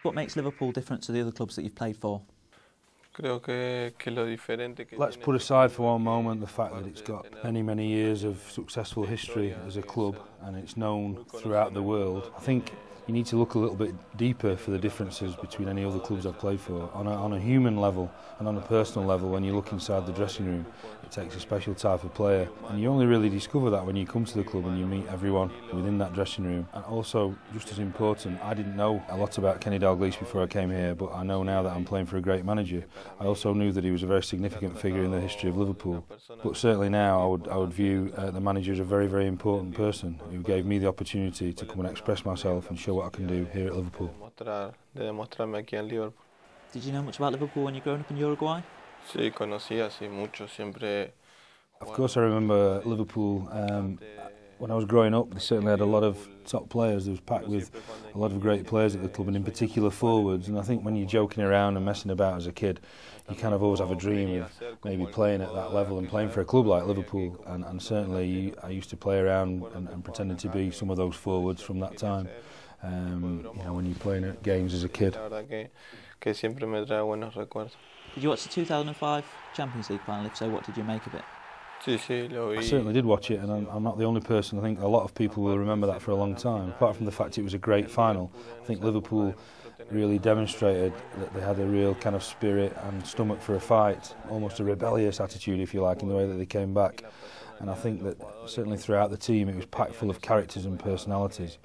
what makes Liverpool different to the other clubs that you've played for? Let's put aside for one moment the fact that it's got many years of successful history as a club and it's known throughout the world. I think you need to look a little bit deeper for the differences between any other clubs I've played for. On a human level and on a personal level, when you look inside the dressing room, it takes a special type of player, and you only really discover that when you come to the club and you meet everyone within that dressing room. And also, just as important, I didn't know a lot about Kenny Dalglish before I came here, but I know now that I'm playing for a great manager. I also knew that he was a very significant figure in the history of Liverpool. But certainly now I would view the manager as a very important person who gave me the opportunity to come and express myself and show what I can do here at Liverpool. Did you know much about Liverpool when you were growing up in Uruguay? Of course I remember Liverpool. When I was growing up, they certainly had a lot of top players. It was packed with a lot of great players at the club, and in particular forwards. And I think when you're joking around and messing about as a kid, you kind of always have a dream of maybe playing at that level and playing for a club like Liverpool. And certainly I used to play around and pretending to be some of those forwards from that time. You know, when you're playing at games as a kid. Did you watch the 2005 Champions League final? If so, what did you make of it? I certainly did watch it, and I'm not the only person. I think a lot of people will remember that for a long time. Apart from the fact it was a great final, I think Liverpool really demonstrated that they had a real kind of spirit and stomach for a fight, almost a rebellious attitude, if you like, in the way that they came back. And I think that certainly throughout the team it was packed full of characters and personalities,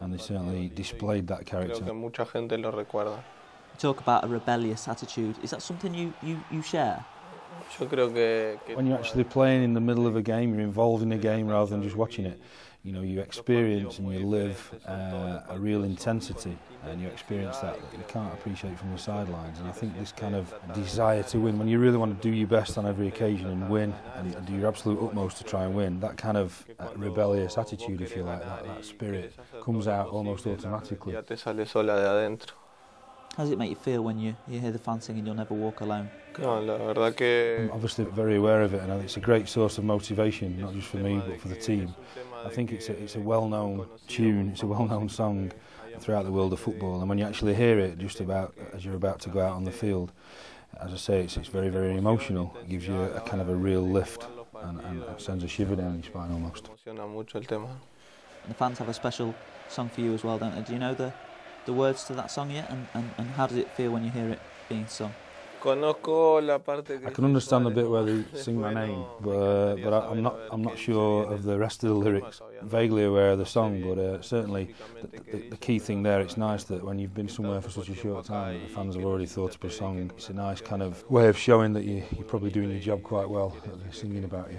and they certainly displayed that character. Talk about a rebellious attitude. Is that something you share? When you're actually playing in the middle of a game, you're involved in the game rather than just watching it. You know, you experience and you live a real intensity, and you experience that you can't appreciate from the sidelines. And I think this kind of desire to win, when you really want to do your best on every occasion and win, and do your absolute utmost to try and win, that kind of rebellious attitude, if you like, that spirit comes out almost automatically. How does it make you feel when you hear the fans singing "You'll Never Walk Alone"? I'm obviously very aware of it, and it's a great source of motivation, not just for me but for the team. I think it's a well-known tune, it's a well-known song throughout the world of football, and when you actually hear it just about as you're about to go out on the field, as I say, it's very emotional. It gives you a kind of a real lift and sends a shiver down your spine almost. And the fans have a special song for you as well, don't they? Do you know the words to that song yet, and how does it feel when you hear it being sung? I can understand the bit where they sing my name, but I'm not sure of the rest of the lyrics. Vaguely aware of the song, but certainly the key thing there, it's nice that when you've been somewhere for such a short time, the fans have already thought up a song. It's a nice kind of way of showing that you're probably doing your job quite well, that they're singing about you.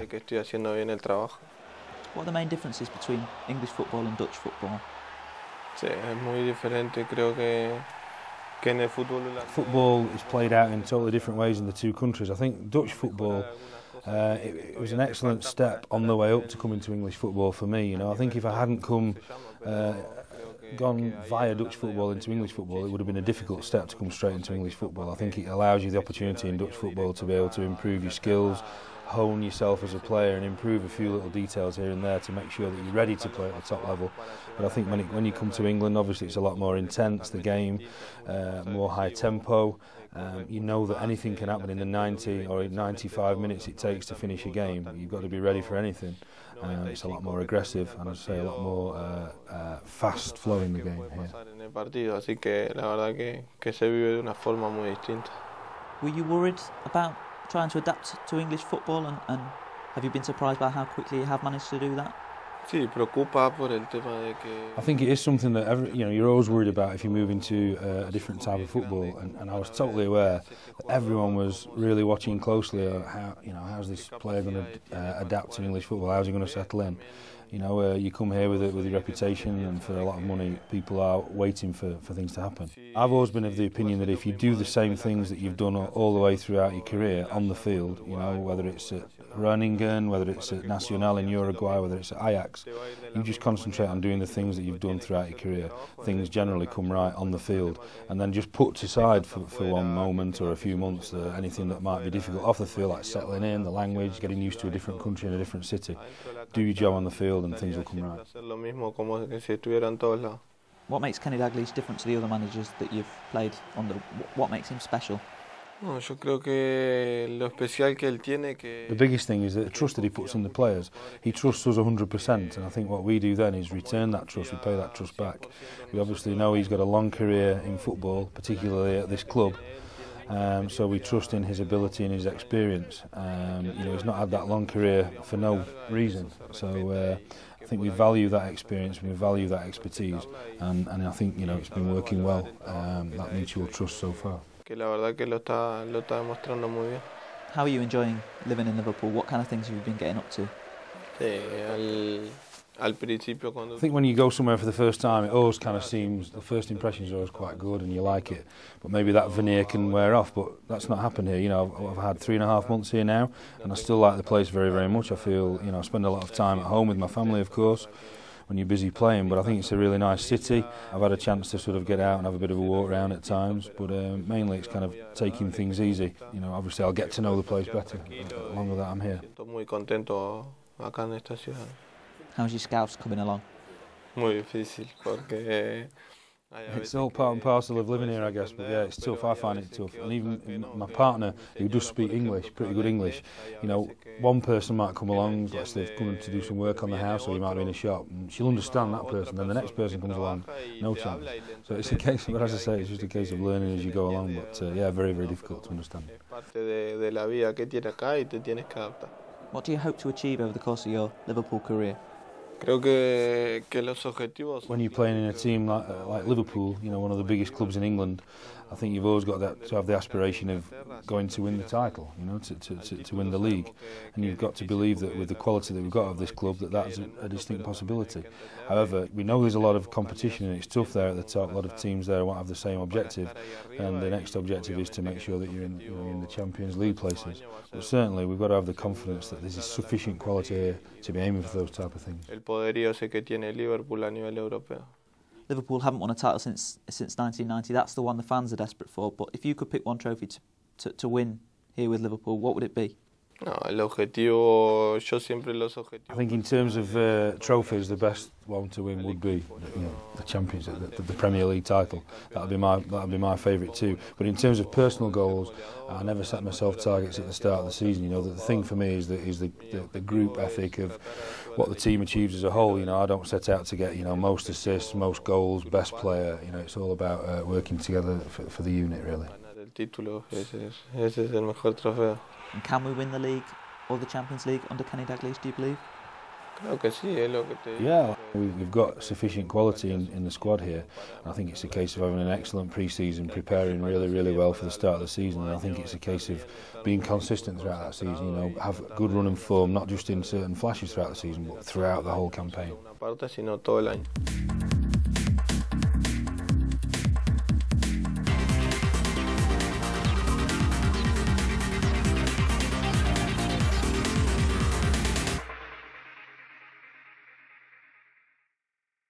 What are the main differences between English football and Dutch football? Football is played out in totally different ways in the two countries. I think Dutch football, it was an excellent step on the way up to coming to English football for me. You know, I think if I hadn't gone via Dutch football into English football, it would have been a difficult step to come straight into English football. I think it allows you the opportunity in Dutch football to be able to improve your skills, hone yourself as a player and improve a few little details here and there to make sure that you're ready to play at the top level. But I think when you come to England, obviously it's a lot more intense, the game, more high tempo. You know that anything can happen in the 90 or 95 minutes it takes to finish a game. You've got to be ready for anything. It's a lot more aggressive and, as I say, a lot more fast flowing the game here. Were you worried about trying to adapt to English football, and have you been surprised by how quickly you have managed to do that? I think it is something that you're always worried about if you move into a different type of football, and I was totally aware that everyone was really watching closely how's this player going to adapt to English football, how's he going to settle in. You know, you come here with your reputation, and for a lot of money, people are waiting for things to happen. I've always been of the opinion that if you do the same things that you've done all the way throughout your career on the field, you know, whether it's at Groningen, whether it's at Nacional in Uruguay, whether it's at Ajax, you just concentrate on doing the things that you've done throughout your career. Things generally come right on the field, and then just put aside for one moment or a few months anything that might be difficult off the field, like settling in, the language, getting used to a different country in a different city. Do your job on the field and things will come right. What makes Kenny Dalglish different to the other managers that you've played under? What makes him special? No, yo creo que lo especial que él tiene que... The biggest thing is the trust that he puts in the players. He trusts us 100%, and I think what we do then is return that trust, we pay that trust back. We obviously know he's got a long career in football, particularly at this club, so we trust in his ability and his experience. You know, he's not had that long career for no reason, so I think we value that experience, we value that expertise, and I think, you know, it's been working well, that mutual trust so far. Que la verdad que lo está demostrando muy bien. How are you enjoying living in Liverpool? What kind of things have you been getting up to? Al principio cuando... I think when you go somewhere for the first time, it always kind of seems, the first impressions are always quite good and you like it, but maybe that veneer can wear off, but that's not happened here. You know, I've had 3.5 months here now, and I still like the place very, very much. I feel, you know, I spend a lot of time at home with my family, of course, when you're busy playing, but I think it's a really nice city. I've had a chance to sort of get out and have a bit of a walk around at times, but mainly it's kind of taking things easy. You know, obviously I'll get to know the place better the longer that I'm here. Muy contento acá en esta ciudad. How's your scouts coming along? Muy difícil porque... It's all part and parcel of living here, I guess, but yeah, it's tough. I find it tough. And even my partner, who does speak English, pretty good English, you know, one person might come along, let's say they've come to do some work on the house, or you might be in a shop, and she'll understand that person, then the next person comes along, no chance. So it's a case, but as I say, it's just a case of learning as you go along, but yeah, very, very difficult to understand. What do you hope to achieve over the course of your Liverpool career? Creo que los objetivos... When you're playing in a team like Liverpool, you know, one of the biggest clubs in England, I think you've always got to have the aspiration of going to win the title, you know, to win the league. And you've got to believe that with the quality that we've got of this club, that's a distinct possibility. However, we know there's a lot of competition and it's tough there at the top. A lot of teams there won't have the same objective, and the next objective is to make sure that you're in the Champions League places. But certainly we've got to have the confidence that there's sufficient quality here to be aiming for those type of things. El poderío ese que tiene Liverpool a nivel europeo. Liverpool haven't won a title since 1990. That's the one the fans are desperate for. But if you could pick one trophy to win here with Liverpool, what would it be? No, el objetivo, yo siempre los objetivos. I think in terms of trophies, the best one to win would be, you know, the Champions, the Premier League title. That'd be my favourite too. But in terms of personal goals, I never set myself targets at the start of the season. You know, the thing for me is the group ethic of what the team achieves as a whole. You know, I don't set out to get, you know, most assists, most goals, best player. You know, it's all about working together for the unit, really. El título, ese es el mejor trofeo. And can we win the league or the Champions League under Kenny Dalglish, do you believe? Creo que sí, es lo que te digo. Yeah, we've got sufficient quality in the squad here. I think it's a case of having an excellent pre-season, preparing really, really well for the start of the season, and I think it's a case of being consistent throughout that season, you know, have good running form, not just in certain flashes throughout the season, but throughout the whole campaign. Una parte, sino todo el año.